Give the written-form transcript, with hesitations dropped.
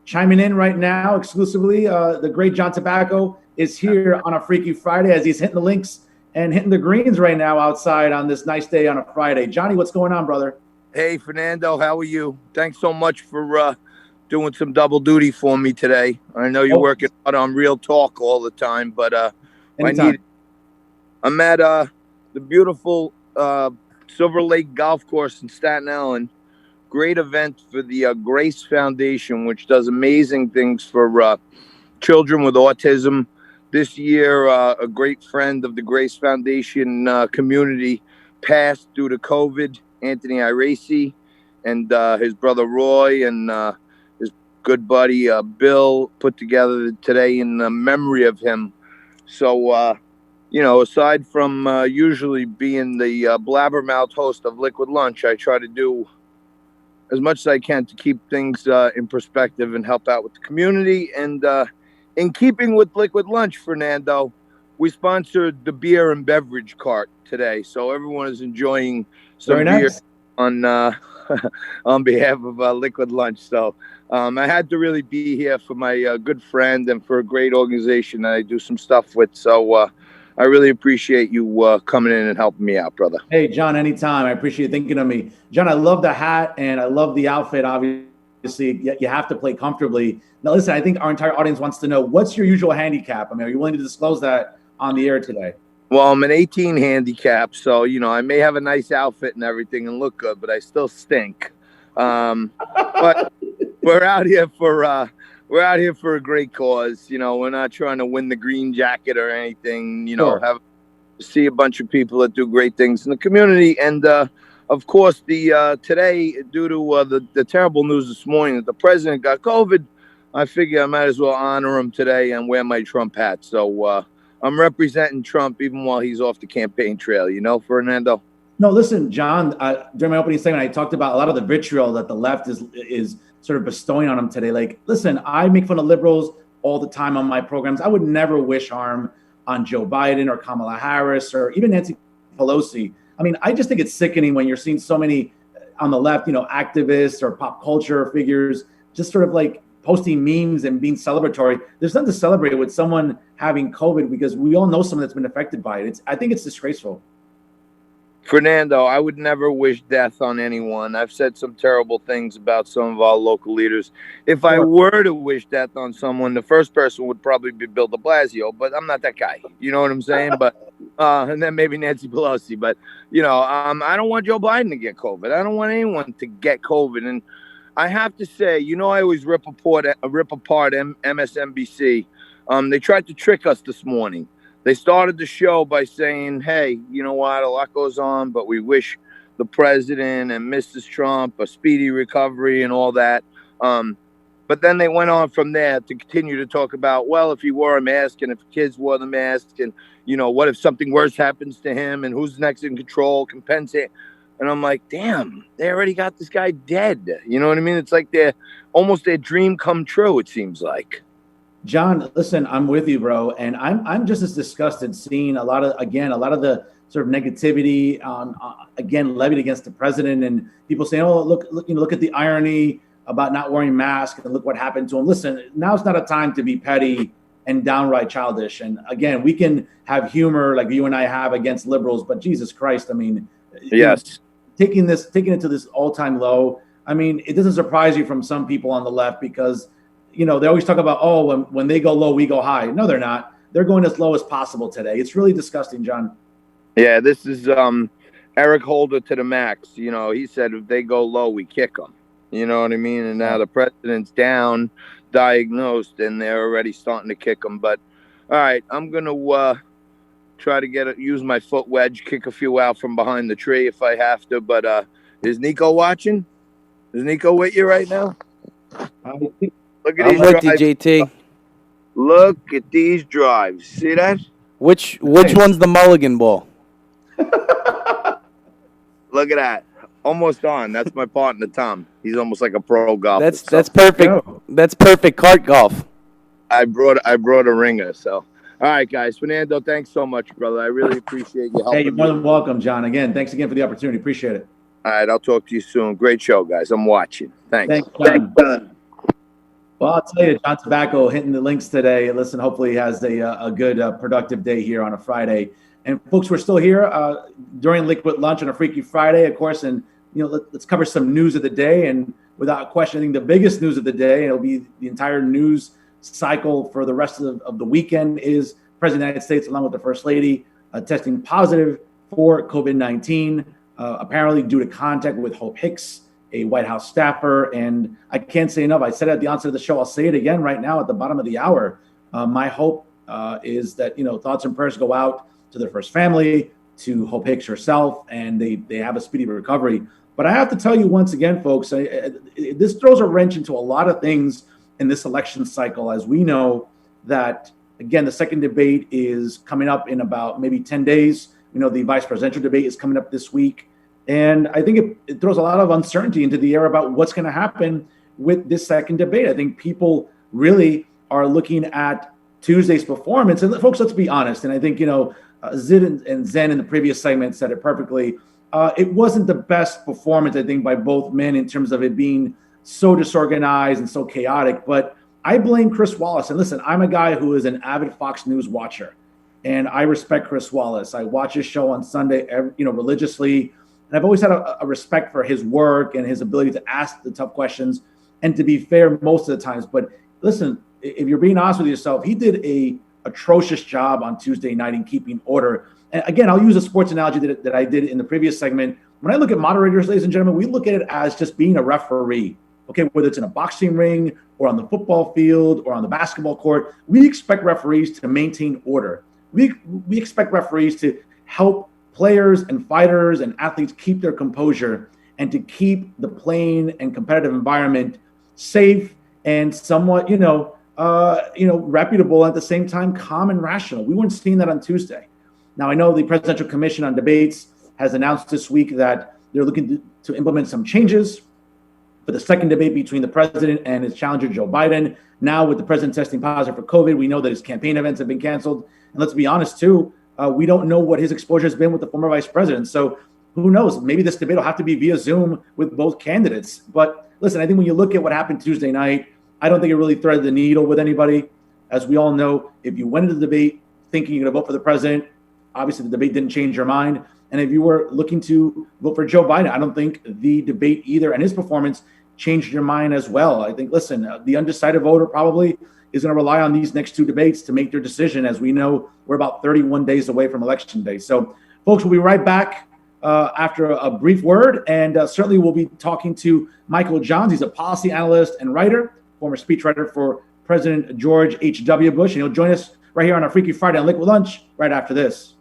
chiming in right now exclusively. The great John Tobacco is here on a Freaky Friday as he's hitting the links and hitting the greens right now outside on this nice day on a Friday. Johnny, what's going on, brother? Hey, Fernando, how are you? Thanks so much for doing some double duty for me today. I know you're working out on Real Talk all the time, but I'm at the beautiful Silver Lake Golf Course in Staten Island. Great event for the Grace Foundation, which does amazing things for children with autism. This year, a great friend of the Grace Foundation community passed due to COVID, Anthony Iraci, and his brother Roy and his good buddy Bill put together today in memory of him. So, aside from usually being the blabbermouth host of Liquid Lunch, I try to do as much as I can to keep things in perspective and help out with the community. And in keeping with Liquid Lunch, Fernando, we sponsored the beer and beverage cart today. So everyone is enjoying some beer on on behalf of Liquid Lunch. So I had to really be here for my good friend and for a great organization that I do some stuff with. So I really appreciate you coming in and helping me out, brother. Hey, John, anytime. I appreciate you thinking of me. John, I love the hat and I love the outfit. Obviously, you have to play comfortably. Now, listen, I think our entire audience wants to know, what's your usual handicap? I mean, are you willing to disclose that on the air today? Well, I'm an 18 handicap, so, I may have a nice outfit and everything and look good, but I still stink. But we're out here for a great cause. We're not trying to win the green jacket or anything. Sure. See a bunch of people that do great things in the community. And of course, the today, due to the terrible news this morning that the president got COVID, I figure I might as well honor him today and wear my Trump hat. So I'm representing Trump even while he's off the campaign trail. Fernando. No, listen, John, during my opening segment, I talked about a lot of the vitriol that the left is sort of bestowing on him today. Like, listen, I make fun of liberals all the time on my programs. I would never wish harm on Joe Biden or Kamala Harris or even Nancy Pelosi. I mean, I just think it's sickening when you're seeing so many on the left, activists or pop culture figures just sort of like posting memes and being celebratory. There's nothing to celebrate with someone having COVID because we all know someone that's been affected by it. I think it's disgraceful. Fernando, I would never wish death on anyone. I've said some terrible things about some of our local leaders. If I were to wish death on someone, the first person would probably be Bill de Blasio, but I'm not that guy. You know what I'm saying? But and then maybe Nancy Pelosi. But, I don't want Joe Biden to get COVID. I don't want anyone to get COVID. And I have to say, I always rip apart MSNBC. They tried to trick us this morning. They started the show by saying, hey, you know what? A lot goes on, but we wish the president and Mrs. Trump a speedy recovery and all that. But then they went on from there to continue to talk about, well, if he wore a mask and if kids wore the mask and, what if something worse happens to him and who's next in control, compensate. And I'm like, damn, they already got this guy dead. You know what I mean? It's like almost their dream come true, it seems like. John, listen, I'm with you, bro, and I'm just as disgusted seeing a lot of the sort of negativity again levied against the president and people saying, oh, look at the irony about not wearing masks and look what happened to him. Listen, now's not a time to be petty and downright childish. And again, we can have humor like you and I have against liberals, but Jesus Christ, I mean, yes, taking it to this all-time low. I mean, it doesn't surprise you from some people on the left because they always talk about, oh, when they go low, we go high. No, they're not. They're going as low as possible today. It's really disgusting, John. Yeah, this is Eric Holder to the max. He said if they go low, we kick them. You know what I mean? And now the president's down, diagnosed, and they're already starting to kick him. But, all right, I'm going to try to use my foot wedge, kick a few out from behind the tree if I have to. But is Nico watching? Is Nico with you right now? Look at I'm with you, JT. Look at these drives. See that? Which one's the mulligan ball? Look at that. Almost on. That's my partner, Tom. He's almost like a pro golfer. That's perfect. That's perfect cart golf. I brought a ringer. So, all right, guys. Fernando, thanks so much, brother. I really appreciate you helping. Hey, you're more than welcome, John. Again, thanks again for the opportunity. Appreciate it. All right, I'll talk to you soon. Great show, guys. I'm watching. Thanks. Thanks, John. Well, I'll tell you, John Tobacco hitting the links today. Listen, hopefully he has a good, productive day here on a Friday. And folks, we're still here during Liquid Lunch on a Freaky Friday, of course. And, let's cover some news of the day. And without questioning, the biggest news of the day, it'll be the entire news cycle for the rest of the weekend, is President of the United States, along with the First Lady, testing positive for COVID-19, apparently due to contact with Hope Hicks, a White House staffer. And I can't say enough. I said it at the onset of the show. I'll say it again right now at the bottom of the hour. My hope is that, thoughts and prayers go out to their first family, to Hope Hicks herself, and they have a speedy recovery. But I have to tell you once again, folks, this throws a wrench into a lot of things in this election cycle, as we know that, again, the second debate is coming up in about maybe 10 days. The vice presidential debate is coming up this week. And I think it throws a lot of uncertainty into the air about what's going to happen with this second debate. I think people really are looking at Tuesday's performance. And folks, let's be honest. And I think, Zid and Zen in the previous segment said it perfectly. It wasn't the best performance, I think, by both men in terms of it being so disorganized and so chaotic. But I blame Chris Wallace. And listen, I'm a guy who is an avid Fox News watcher, and I respect Chris Wallace. I watch his show on Sunday, religiously. And I've always had a respect for his work and his ability to ask the tough questions and to be fair most of the times. But listen, if you're being honest with yourself, he did a atrocious job on Tuesday night in keeping order. And again, I'll use a sports analogy that I did in the previous segment. When I look at moderators, ladies and gentlemen, we look at it as just being a referee. Okay, whether it's in a boxing ring or on the football field or on the basketball court, we expect referees to maintain order. We expect referees to help players and fighters and athletes keep their composure and to keep the playing and competitive environment safe and somewhat, reputable, at the same time, calm and rational. We weren't seeing that on Tuesday. Now, I know the Presidential Commission on Debates has announced this week that they're looking to implement some changes for the second debate between the president and his challenger, Joe Biden. Now, with the president testing positive for COVID, we know that his campaign events have been canceled. And let's be honest, too, we don't know what his exposure has been with the former vice president. So who knows? Maybe this debate will have to be via Zoom with both candidates. But listen, I think when you look at what happened Tuesday night, I don't think it really threaded the needle with anybody. As we all know, if you went into the debate thinking you're going to vote for the president, obviously the debate didn't change your mind. And if you were looking to vote for Joe Biden, I don't think the debate either and his performance changed your mind as well. I think, listen, the undecided voter probably is going to rely on these next two debates to make their decision. As we know, we're about 31 days away from Election Day. So, folks, we'll be right back after a brief word. And certainly we'll be talking to Michael Johns. He's a policy analyst and writer, former speechwriter for President George H.W. Bush. And he'll join us right here on our Freaky Friday on Liquid Lunch right after this.